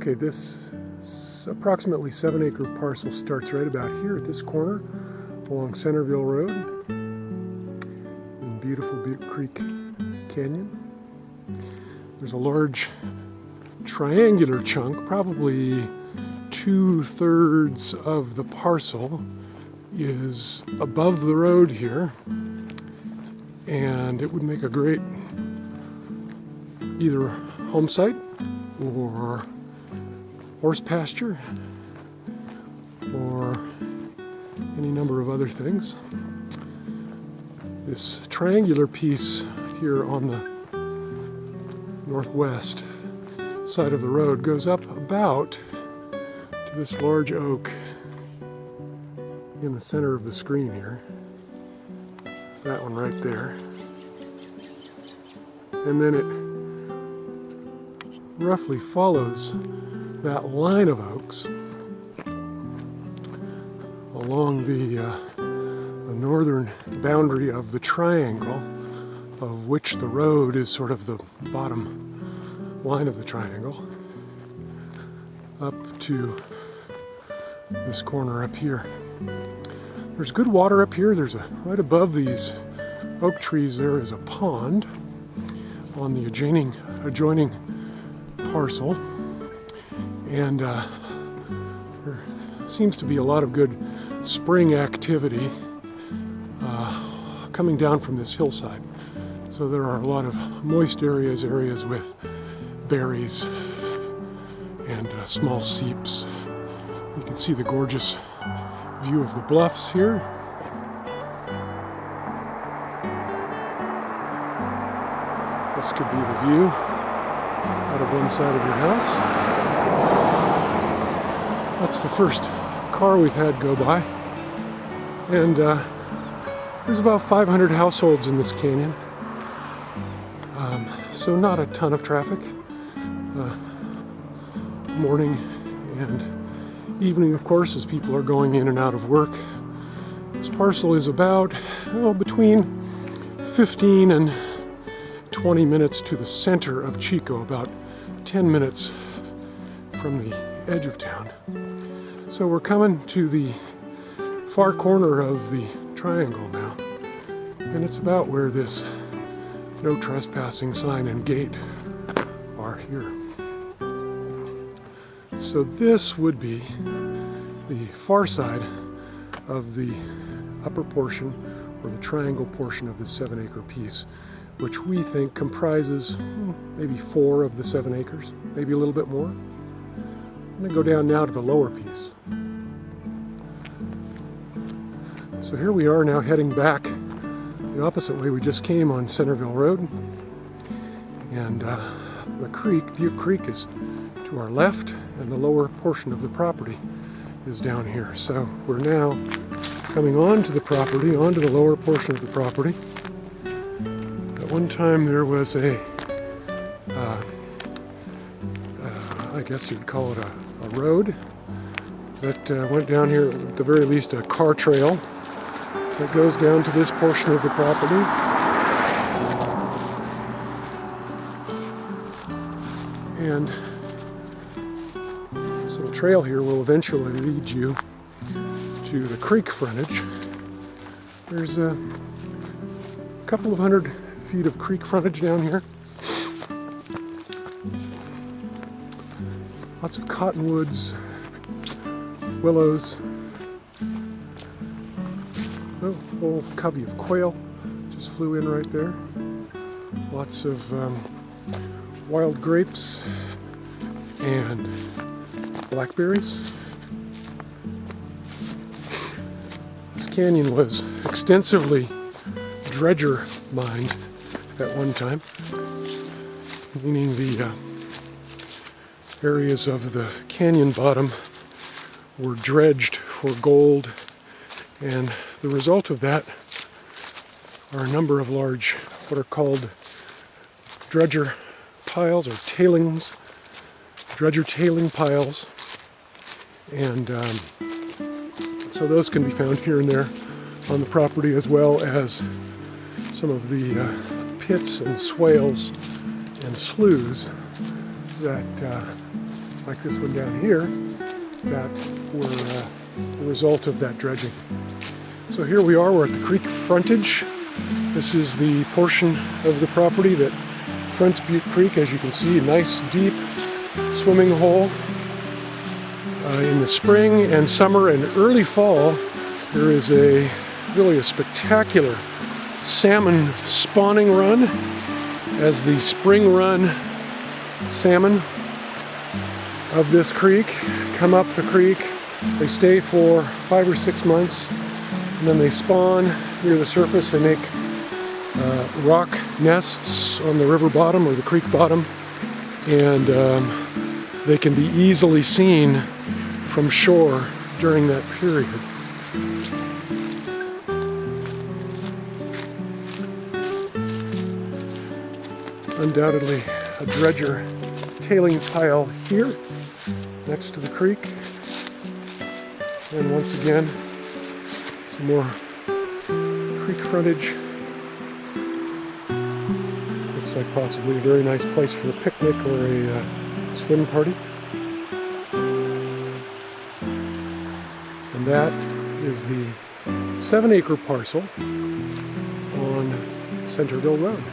Okay, this approximately 7-acre parcel starts right about here at this corner along Centerville Road in beautiful Butte Creek Canyon. There's a large triangular chunk, probably 2/3 of the parcel is above the road here, and it would make a great either home site or horse pasture or any number of other things. This triangular piece here on the northwest side of the road goes up about to this large oak in the center of the screen here. That one right there. And then it roughly follows that line of oaks along the northern boundary of the triangle, of which the road is sort of the bottom line of the triangle, up to this corner up here. There's good water up here. There's right above these oak trees there is a pond on the adjoining parcel, and there seems to be a lot of good spring activity coming down from this hillside. So there are a lot of moist areas with berries and small seeps. You can see the gorgeous view of the bluffs here. This could be the view out of one side of your house. That's the first car we've had go by. And there's about 500 households in this canyon. So not a ton of traffic. Morning and evening, of course, as people are going in and out of work. This parcel is about between 15 and 20 minutes to the center of Chico, about 10 minutes from the edge of town. So we're coming to the far corner of the triangle now, and it's about where this no trespassing sign and gate are here. So this would be the far side of the upper portion, or the triangle portion of this 7-acre piece, which we think comprises maybe 4 of the 7 acres, maybe a little bit more. I'm going to go down now to the lower piece. So here we are now heading back the opposite way we just came on Centerville Road. And the creek, Butte Creek, is to our left, and the lower portion of the property is down here. So we're now coming onto the property, onto the lower portion of the property. At one time there was a, I guess you'd call it a road that went down here, at the very least a car trail that goes down to this portion of the property. And so the trail here will eventually lead you to the creek frontage. There's a couple of 100 feet of creek frontage down here. Lots of cottonwoods, willows, a whole covey of quail just flew in right there. Lots of wild grapes and blackberries. This canyon was extensively dredger mined at one time, meaning the areas of the canyon bottom were dredged for gold, and the result of that are a number of large, what are called dredger piles or tailings, dredger tailing piles, and so those can be found here and there on the property, as well as some of the pits and swales and sloughs that like this one down here, that were the result of that dredging. So here we are, we're at the creek frontage. This is the portion of the property that fronts Butte Creek. As you can see, a nice deep swimming hole. In the spring and summer and early fall, there is really a spectacular salmon spawning run, as the spring run salmon of this creek come up the creek. They stay for 5 or 6 months, and then they spawn near the surface. They make rock nests on the river bottom or the creek bottom, and they can be easily seen from shore during that period. Undoubtedly a dredger tailing pile here next to the creek. And once again, some more creek frontage. Looks like possibly a very nice place for a picnic or a swim party. And that is the 7-acre parcel on Centerville Road.